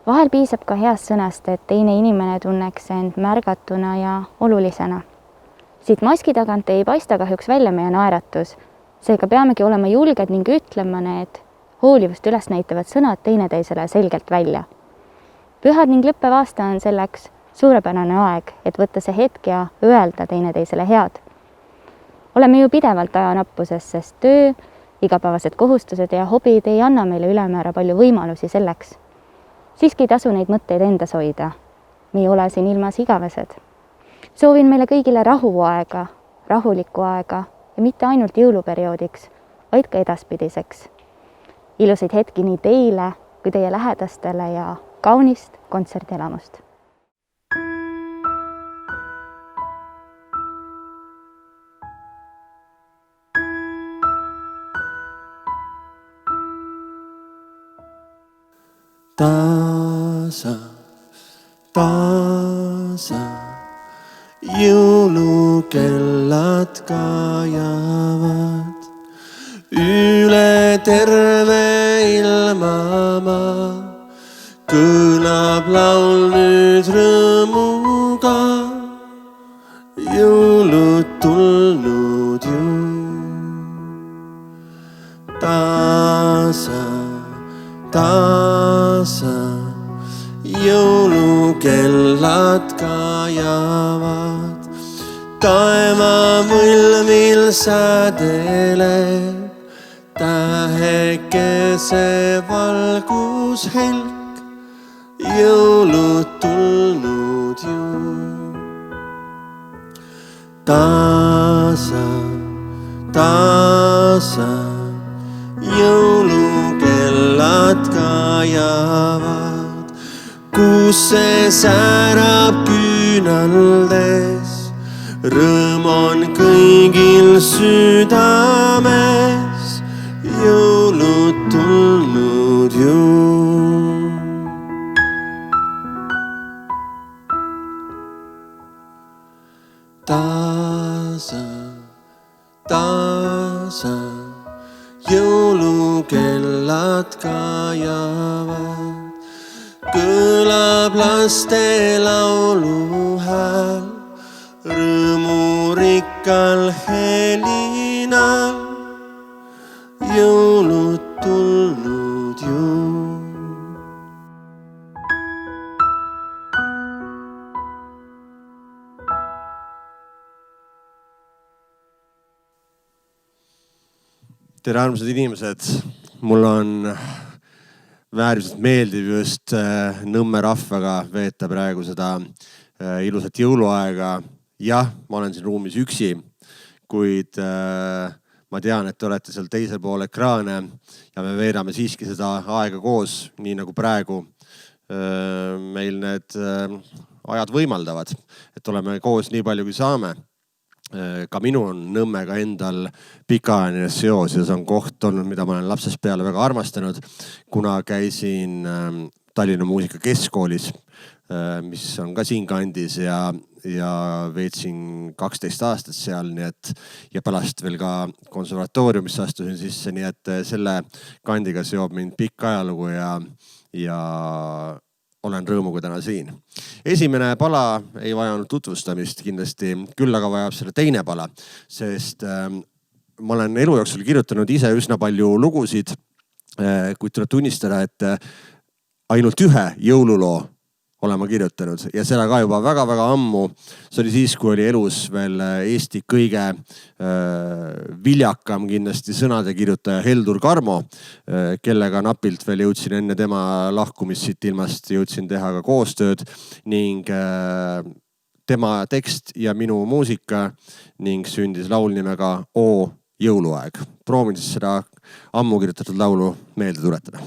Vahel piisab ka heast sõnast, et teine inimene tunneks end märgatuna ja olulisena. Siit maski tagant ei paista kahjuks välja meie naeratus, seega peamegi olema julged ning ütlema need hoolivust üles näitavad sõnad teineteisele selgelt välja. Pühad ning lõppev aasta on selleks suurepärane aeg, et võtta see hetk ja öelda teineteisele head. Oleme ju pidevalt ajanappuses, sest töö, igapäevased kohustused ja hobid ei anna meile ülemäära palju võimalusi selleks. Siiski ei tasu neid mõtteid endas hoida. Me ei ole siin ilmas igavesed. Soovin meile kõigile rahuaega, rahulikku aega ja mitte ainult jõuluperioodiks, vaid ka edaspidiseks. Ilusaid hetki nii teile kui teie lähedastele ja kaunist kontsertelamust. Taasa jõulukellad kajavad üle terve ilmamaa. Kõlab laul nüüd rõõmuga, jõulud tulnud ju. Taasa jõulukellad kajavad, taeva võlmil sädeleb tähekese valgushelk, jõulud tulnud ju. Taasa jõulukellad kajavad, kus see säärab küünaldes, rõõm on kõigil südames, jõulud tulnud ju. Taasa jõulukellad kajavad, kõlab laste laulu hääl, rõõmurikkal helinal, jõulud tulnud ju. Tere armsad inimesed, mul on vääriliselt meeldiv just Nõmme rahvaga veeta praegu seda ilusat jõuluaega. Jah, ma olen siin ruumis üksi, kuid ma tean, et te olete seal teisel pool ekraane ja me veedame siiski seda aega koos, nii nagu praegu. Meil need ajad võimaldavad, et oleme koos nii palju kui saame. Ka minu on Nõmmega endal pikaajaline seos ja see on koht olnud, mida ma olen lapsest peale väga armastanud, kuna käisin Tallinna Muusika Keskkoolis, mis on ka siin kandis ja veetsin 12 aastat seal, nii et ja pärast veel ka konservatooriumisse astusin sisse, nii et selle kandiga seob mind pikk ajalugu ja olen rõõmuga täna siin. Esimene pala ei vajanud tutvustamist kindlasti, küll aga vajab selle teine pala, sest ma olen elu jooksul kirjutanud ise üsna palju lugusid, kuid tuleb tunnistada, et ainult ühe jõululoo olen ma kirjutanud ja seda ka juba väga-väga ammu. See oli siis, kui oli elus veel Eesti kõige viljakam kindlasti sõnade kirjutaja Heldur Karmo, kellega napilt veel jõudsin enne tema lahkumist siit ilmast, jõudsin teha ka koostööd ning tema tekst ja minu muusika ning sündis laul nimega O jõuluaeg. Proovin siis seda ammu kirjutatud laulu meelde tuletada.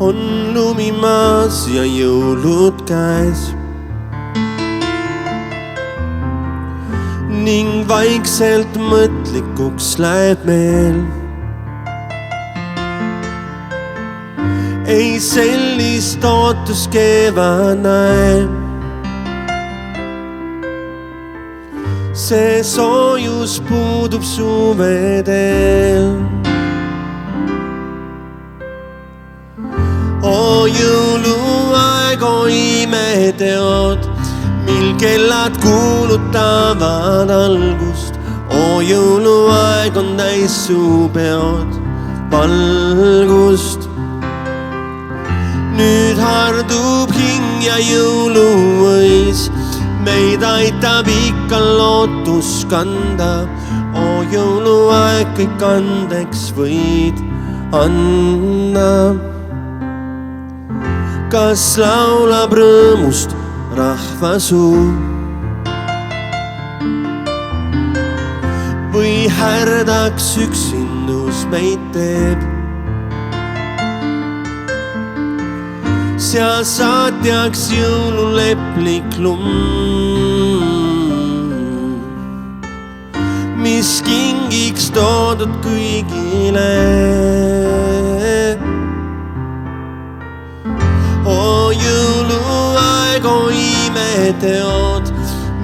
On lumi maas ja jõulud käes ning vaikselt mõtlikuks läheb meel. ei sellist ootust kevad näe. See soojus puudub suvedel. O jõuluaeg, o imeteod, mil kellad kuulutavad algust. O jõuluaeg on täis suupeod valgust. Nüüd hardub hing ja jõuluõis, meid aitab ikka lootus kanda. O jõuluaeg, kõik andeks võid anda. Kas laulab rõõmust rahva suu või härdaks üksindus meid teeb? Seal saatjaks jõululeplik lumm, mis kingiks toodud kõigile. O jõuluaeg, o imeteod,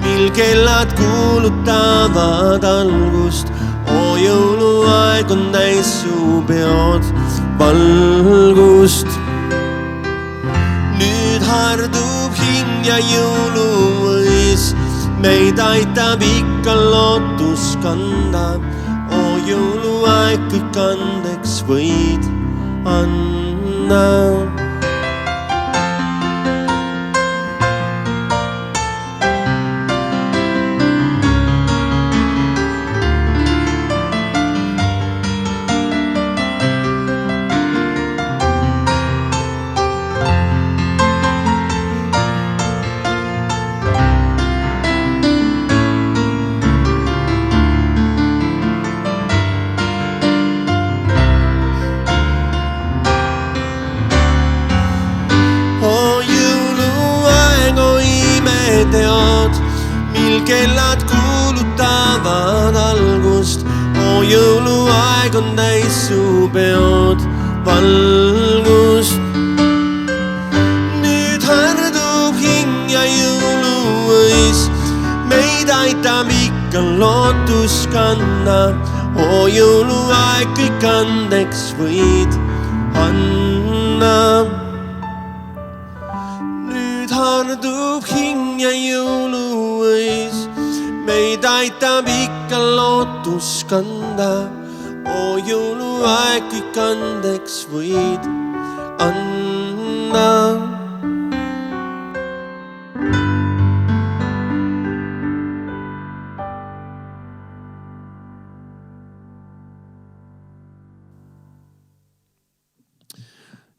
mil kellad kuulutavad algust. O jõuluaeg on täis suupeod valgust. Nüüd hardub hing ja jõuluõis, meid aitab ikka lootus kanda. O jõuluaeg, kõik andeks võid anda. Mil kellad kuulutavad algust. O jõuluaeg on täis suupeod valgust. Nüüd hardub hing ja jõuluõis, meid aitab ikka lootus kanda. O jõuluaeg, kõik andeks võid anda. Hardub hing ja jõuluõis, meid aitab ikka lootus kanda. O jõuluaeg, kõik andeks võid anda.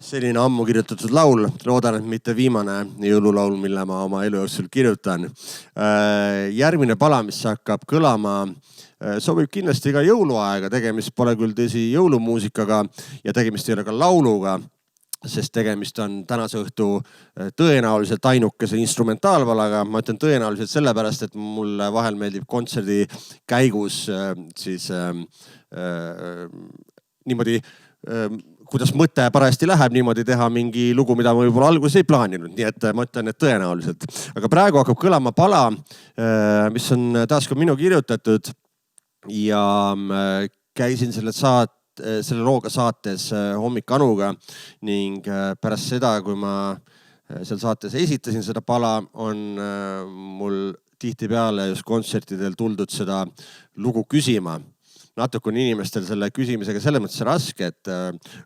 Selline ammu kirjutatud laul, loodan, et mitte viimane jõululaul, mille ma oma elu jooksul kirjutan. Järgmine pala, mis hakkab kõlama, sobib kindlasti ka jõuluaega. Tegemist pole küll tõsi jõulumuusikaga ja tegemist ei ole ka lauluga, sest tegemist on tänase õhtu tõenäoliselt ainukese instrumentaalpalaga. Ma ütlen tõenäoliselt sellepärast, et mulle vahel meeldib kontserdi käigus siis niimoodi kuidas mõte parajasti läheb, niimoodi teha mingi lugu, mida ma võib-olla alguses ei plaaninud. Nii et ma ütlen, et tõenäoliselt. Aga praegu hakkab kõlama pala, mis on taas ka minu kirjutatud ja käisin selle looga saates Hommik Anuga ning pärast seda, kui ma seal saates esitasin seda pala, on mul tihtipeale just kontsertidel tuldud seda lugu küsima. Natuke on inimestel selle küsimisega selles mõttes raske, et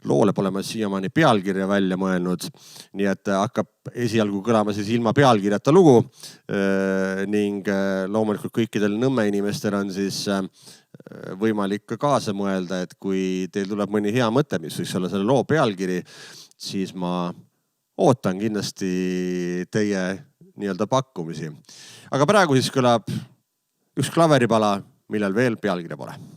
loole pole ma siiamaani pealkirja välja mõelnud. Nii et hakkab esialgu kõlama siis ilma pealkirjata lugu ning loomulikult kõikidel Nõmme inimestel on siis võimalik ka kaasa mõelda, et kui teil tuleb mõni hea mõte, mis võiks olla selle loo pealkiri, siis ma ootan kindlasti teie nii-öelda pakkumisi. Aga praegu siis kõlab üks klaveripala, millel veel pealkirja pole.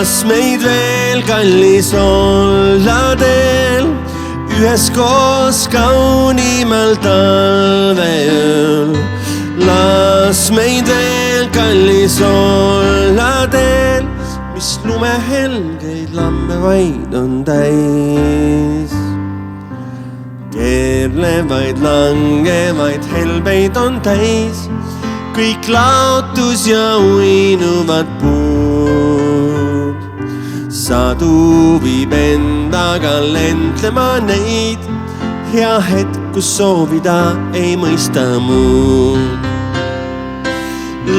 Las meid veel kallis olla teel, üheskoos kaunimal talveööl. Las meid veel kallis olla teel, mis lumehelgeid lammevaid on täis. Keerlevaid, langevaid helbeid on täis, kõik laotus ja uinuvad puud. Sadu viib endaga lendlema neid, hea hetk, kus soovida ei mõista muud.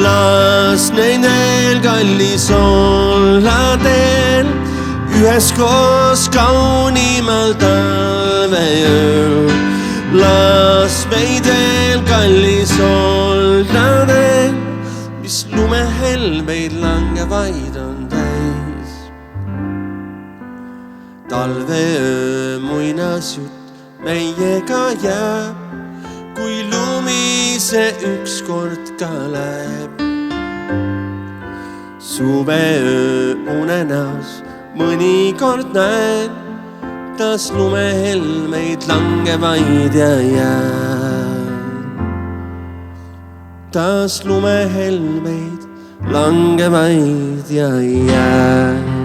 Las neid veel kallis olla teel, üheskoos kaunimal talveööl. Las meid veel kallis olla teel, mis lumehelbeid langevaid on täis. Talveöö muinasjutt meiega jääb, kui lumi see ükskord ka läheb. Suveöö unenäos mõnikord näen, taas lumehelmeid langevaid ja jääb. Taas lumehelmeid langevaid ja jääb.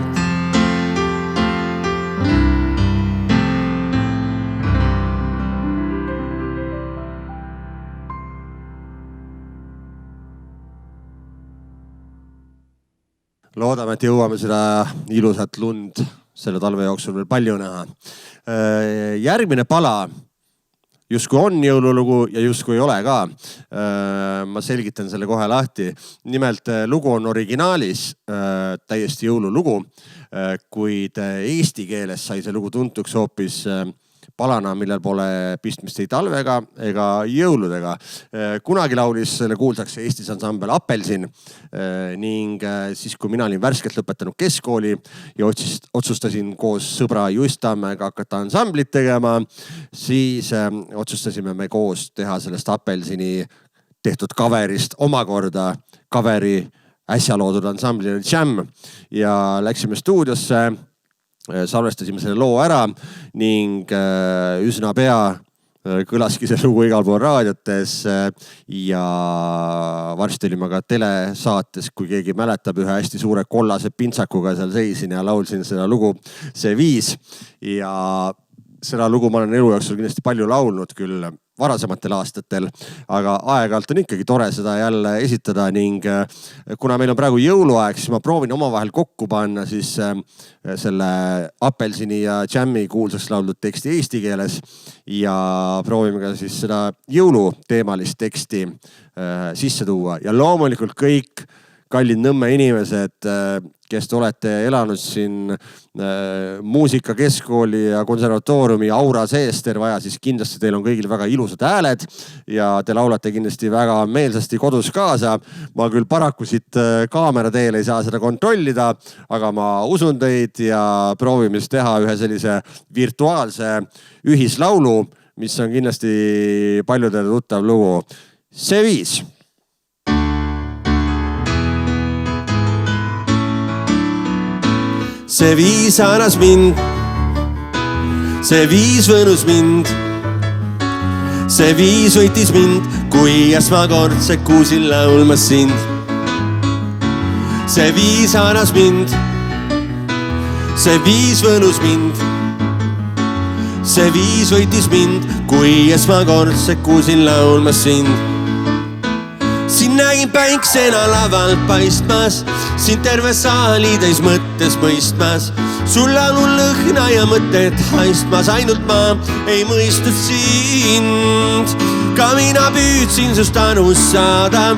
Loodame, et jõuame seda ilusat lund selle talve jooksul veel palju näha. Järgmine pala justkui on jõululugu ja justkui ei ole ka. Ma selgitan selle kohe lahti. Nimelt lugu on originaalis täiesti jõululugu, kuid eesti keeles sai see lugu tuntuks hoopis palana, millel pole pistmist ei talvega ega jõuludega. Kunagi laulis selle kuulsaks Eestis ansambel Apelsin ning siis, kui mina olin värskelt lõpetanud keskkooli ja otsustasin koos sõbra Just Tammega hakata ansamblit tegema, siis otsustasime me koos teha sellest Apelsini tehtud coverist omakorda coveri äsja loodud ansamblile Jam ja läksime stuudiosse. Salvestasime selle loo ära ning üsna pea kõlaski see lugu igal pool raadiotes ja varsti olime ka telesaates, kui keegi mäletab, ühe hästi suure kollase pintsakuga seal seisin ja laulsin seda lugu See viis. Ja seda lugu ma olen elu jooksul kindlasti palju laulnud küll varasematel aastatel, aga aeg-ajalt on ikkagi tore seda jälle esitada ning kuna meil on praegu jõuluaeg, siis ma proovin omavahel kokku panna siis selle Apelsini ja Jammi kuulsaks lauldud teksti eesti keeles ja proovime ka siis seda jõuluteemalist teksti sisse tuua ja loomulikult kõik kallid Nõmme inimesed, kes te olete elanud siin muusika keskkooli ja konservatooriumi aura sees terve aja, siis kindlasti teil on kõigil väga ilusad hääled ja te laulate kindlasti väga meelsasti kodus kaasa. Ma küll paraku siit kaamera teel ei saa seda kontrollida, aga ma usun teid ja proovime siis teha ühe sellise virtuaalse ühislaulu, mis on kindlasti paljudele tuttav lugu. See viis. See viis haaras mind, see viis võnus mind, see viis võitis mind, kui esmakordselt kuusin laulmas sind. See viis haaras mind, see viis võnus mind, see viis võitis mind, kui esmakordselt kuusin laulmas sind. Siin nägin päiksena lavalt paistmas, siin terve saali täis mõttes mõistmas. Sul laulun lõhna ja mõtted haistmas, ainult ma ei mõistnud sind. Ka mina püüdsin sust anus saada,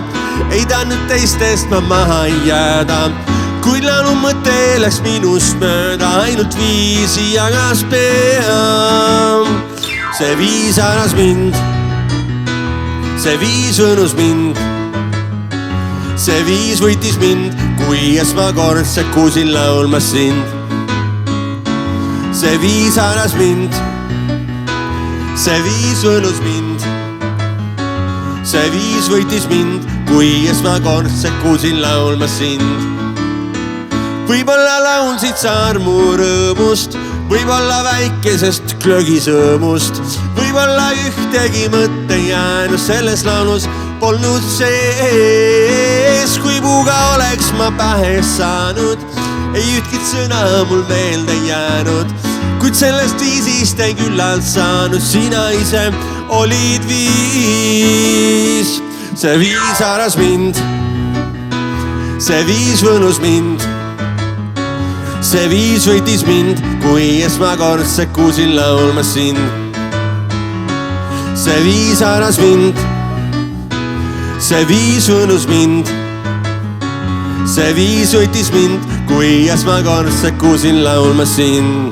ei tahtnud teistest ma maha jääda. Kuid laulu mõte läks minust mööda, ainult viisi jagas pea. See viis haaras mind, see viis võnus mind, see viis võitis mind, kui esmakordselt kuusin laulmas sind. See viis haaras mind, see viis võnus mind, see viis võitis mind, kui esmakordselt kuusin laulmas sind. Võib-olla laulsid sa armu rõõmust, võib-olla väikesest klögisõõmust, võib-olla ühtegi mõtte jäänud selles laulus polnud sees. Kui puuga oleks ma pähe saanud, ei ühtki sõna mul meelde jäänud, kuid sellest viisist ei küllalt saanud, sina ise olid viis. See viis haaras mind, see viis võlus mind, see viis võitis mind, kui esmakord sekkusin laulma sind. See viis haaras mind, see viis võlus mind, see viis võitis mind, kui esmakord sekkusin laulma sind.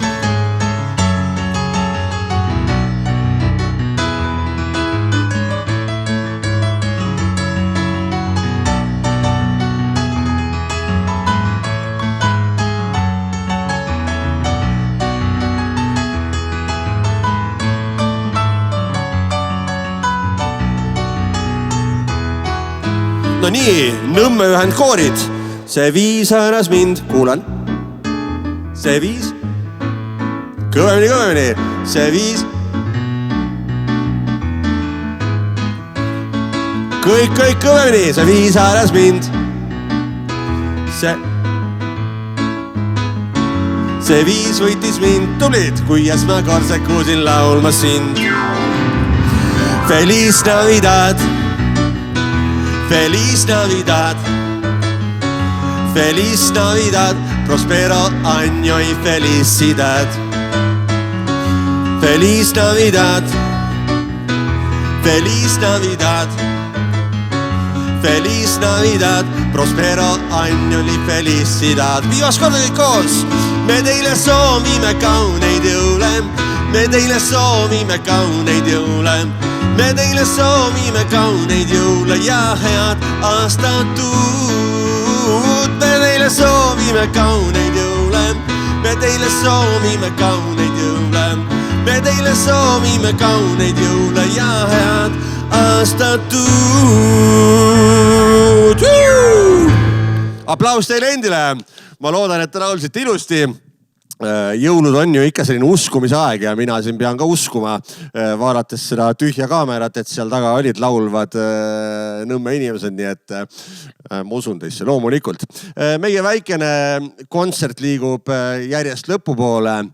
No nii, Nõmme ühendkoorid. See viis haaras mind, kuulan. See viis. Kõvemini. See viis. Kõik kõvemini. See viis haaras mind. See viis võitis mind. Tulid, kui esmakord sekkusin laulma sind. Feliz Navidad. Feliz Navidad, Feliz Navidad, prospero año y felicidad. Feliz Navidad, Feliz Navidad, Feliz Navidad, prospero año y felicidad. Viivas korda kõik koos, me teile soovime kauneid jõule, me teile soovime kauneid jõule. Me teile soovime kauneid jõule ja head aastat uut. Me teile soovime kauneid jõule, me teile soovime kauneid jõule, me teile soovime kauneid jõule ja head aastat uut. Aplaus teile endile. Ma loodan, et te laulsite ilusti. Jõulud on ju ikka selline uskumise aeg ja mina siin pean ka uskuma, vaadates seda tühja kaamerat, et seal taga olid laulvad Nõmme inimesed, nii et ma usun teisse loomulikult. Meie väikene kontsert liigub järjest lõpupoole,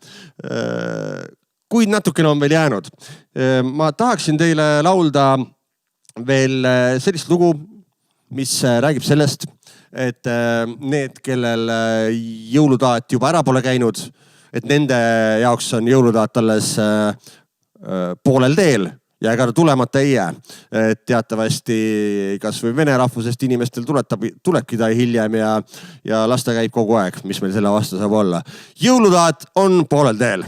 kuid natukene on veel jäänud. Ma tahaksin teile laulda veel sellist lugu, mis räägib sellest, et need, kellel jõulutaat juba ära pole käinud, et nende jaoks on jõulutaat alles poolel teel ja ega tulemata ei jää. Teatavasti kas või vene rahvusest inimestel tulebki ta hiljem ja las ta käib kogu aeg, mis meil selle vastu saab olla. Jõulutaat on poolel teel.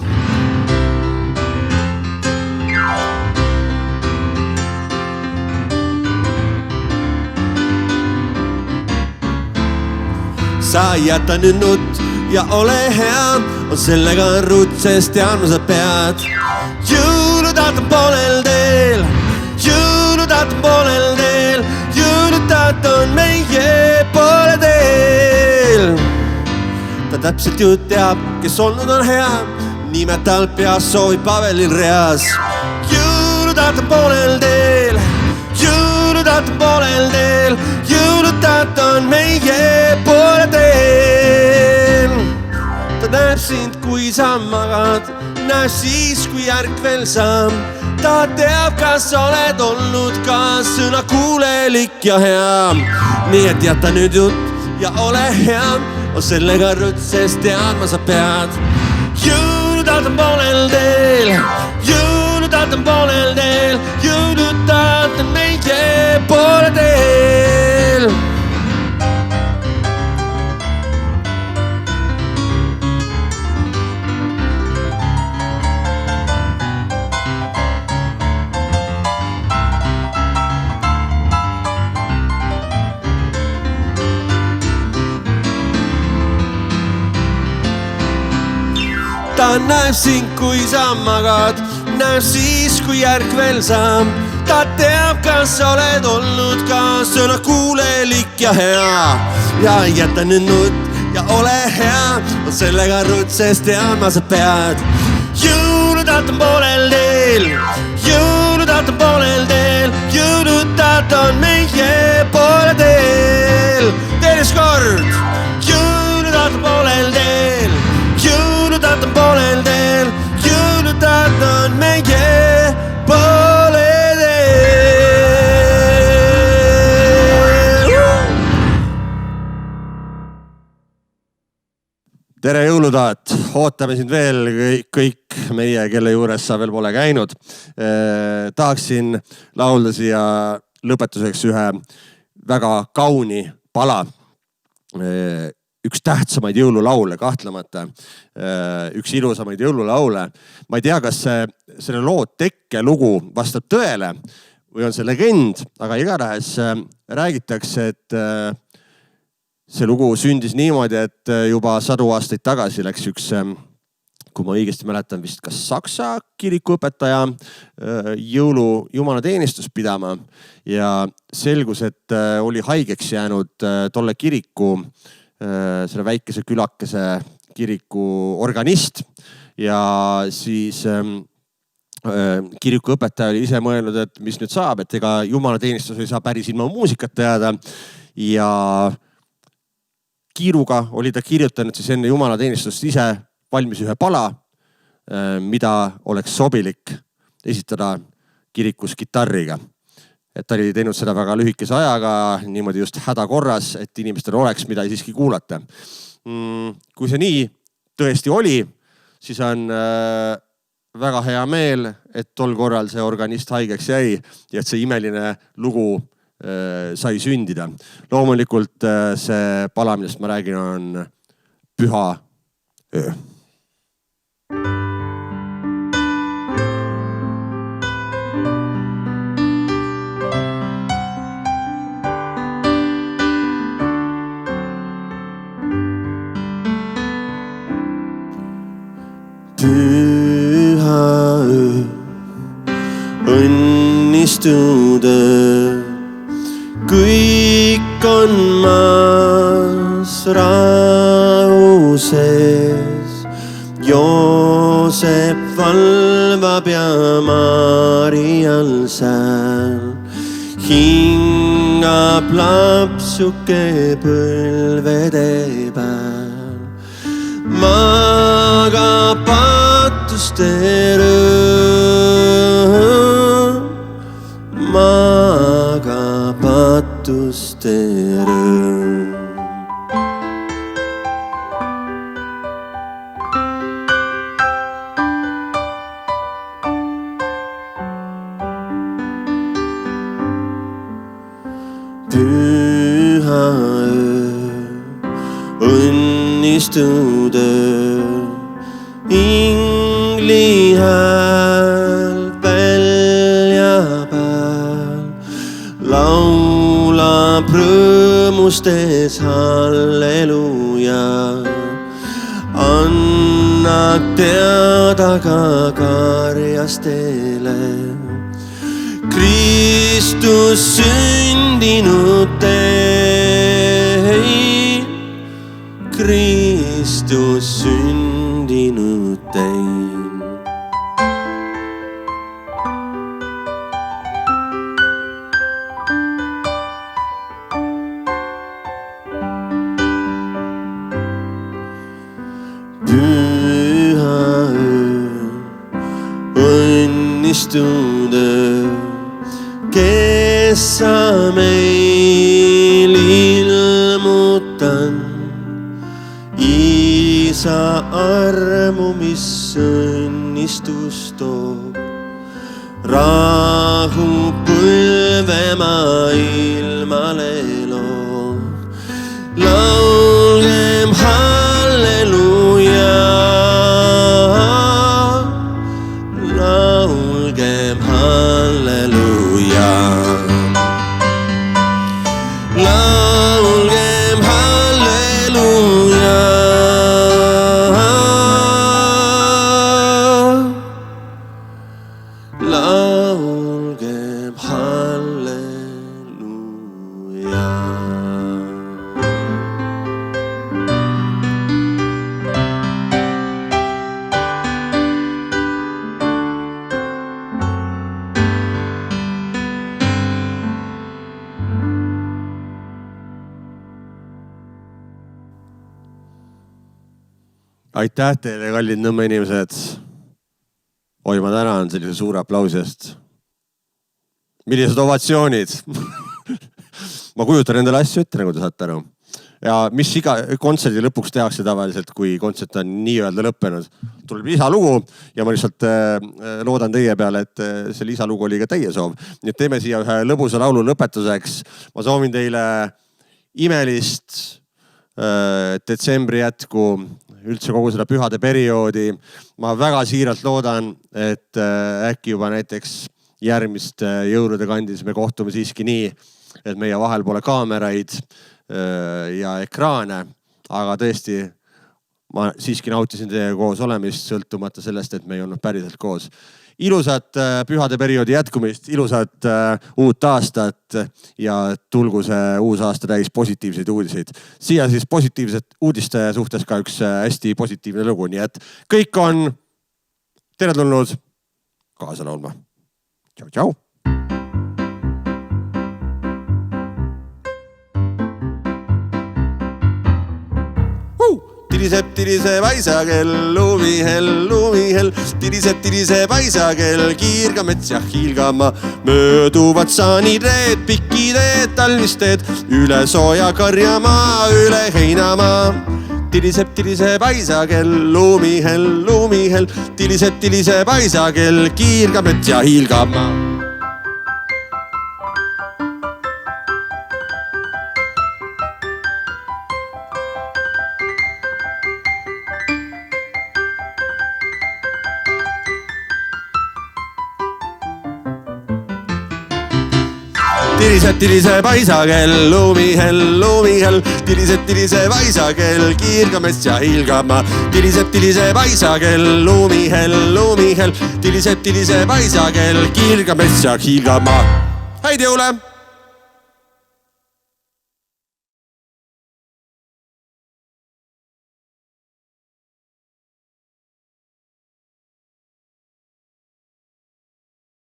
Sa jäta nüüd nutt ja ole hea, on sellega ruut, sest teadma sa pead. Jõulutaat on poolel teel, jõulutaat on poolel teel, jõulutaat on meie poole teel. Ta täpselt ju teab, kes olnud on hea, nimed tal peas soovib Pavelil reas. Jõulutaat on poolel teel, jõulutaat on poolel teel, jõulutaat on meie poole teel. Ta näeb sind, kui sa magad, näeb siis, kui ärkvel saab. Ta teab, kas oled olnud ka sõnakuulelik ja hea. Nii et jäta nüüd jutt ja ole hea, on sellega rütt, sest teadma sa pead. Jõulutaat on poolel teel, jõulutaat on poolel teel, jõulutaat on meie poole teel. Ta näeb sind, kui sa magad, näeb siis, kui ärkvel saab. Ta teab, kas oled olnud ka sõnakuulelik ja hea. Ja jäta nüüd nutt ja ole hea, sellega rutses teadma sa pead. Jõulutat on poolel teel, jõulutat on poolel teel, jõulutat on meie poole teel. Teines kord, jõulutat on poolel teel, jõulutat on poolel teel, jõulutat on meie poole teel. Tere jõulutaat, ootame sind veel kõik meie, kelle juures sa veel pole käinud. Tahaksin laulda siia lõpetuseks ühe väga kauni pala. Üks tähtsamaid jõululaule kahtlemata, üks ilusamaid jõululaule. Ma ei tea, kas selle loo tekkelugu vastab tõele või on see legend, aga igatahes räägitakse, et see lugu sündis niimoodi, et juba 100 aastaid tagasi läks üks, kui ma õigesti mäletan, vist kas Saksa kirikuõpetaja jumalateenistust pidama ja selgus, et oli haigeks jäänud tolle kiriku, selle väikese külakese kiriku organist ja siis kirikuõpetaja oli ise mõelnud, et mis nüüd saab, et ega jumalateenistus ei saa päris ilma muusikat teada ja kiiruga oli ta kirjutanud siis enne jumalateenistust ise valmis ühe pala, mida oleks sobilik esitada kirikus kitarriga. Et ta oli teinud seda väga lühikese ajaga, niimoodi just hädakorras, et inimestel oleks mida siiski kuulata. Kui see nii tõesti oli, siis on väga hea meel, et tol korral see organist haigeks jäi ja et see imeline lugu sai sündida. Loomulikult see pala, millest ma räägin, on Püha öö. Püha öö, õnnistud öö. Kõik on maas rahu sees. Joosep valvab ja Marial sääl. Hingab lapsuke põlvede peal. Magab patuste rõõm. Magab patuste rõõm. Püha öö, õnnistud öö, ingli hääl välja peal. Laulab rõõmustes halleluja, annab teada ka karjastele. Kristus sündinud tein, Kristus sündinud tein. Püha öö, õnnistud öö, kes sa meil ilmutan. Isa armu, mis õnnistus toob. Rahu põlvemaa ilmale loob. Laulgem halleluja, laulgem halleluja. Laulgem halleluja, laulgem halleluja. Aitäh teile, kallid Nõmme inimesed. Oi, ma tänan sellise suure aplausi eest. Millised ovatsioonid. Ma kujutan endale asju ette, nagu te saate aru. Ja mis iga kontserdi lõpuks tehakse tavaliselt, kui kontsert on nii-öelda lõppenud. Tuleb lisalugu ja ma lihtsalt loodan teie peale, et see lisalugu oli ka teie soov. Nii et teeme siia ühe lõbusa laulu lõpetuseks. Ma soovin teile imelist detsembri jätku, üldse kogu seda pühade perioodi. Ma väga siiralt loodan, et äkki juba näiteks järgmist jõulude kandis me kohtume siiski nii, et meie vahel pole kaameraid ja ekraane, aga tõesti ma siiski nautisin teie koos olemist, sõltumata sellest, et me ei olnud päriselt koos. Ilusat pühade perioodi jätkumist, ilusat uut aastat ja tulgu see uus aasta täis positiivseid uudiseid. Siia siis positiivset uudiste suhtes ka üks hästi positiivne lugu, nii et kõik on teretulnud kaasa laulma. Tšau, tšau! Tiriseb aisakell, lumihell, tiriseb aisakell, kiirgamets ja hiilgama. Mööduvad saanireed, pikiteed, talmisteed, üle sooja karjamaa, üle heinamaa. Tiriseb aisakell, lumihell, tiriseb aisakell, kiirgamets ja hiilgama. Tiriseb aisakell, lumihell, tiriseb aisakell, kiirgamets ja hiilgama. Tiriseb aisakell, lumihell, tiriseb aisakell, kiirgamets ja hiilgama. Häid jõule!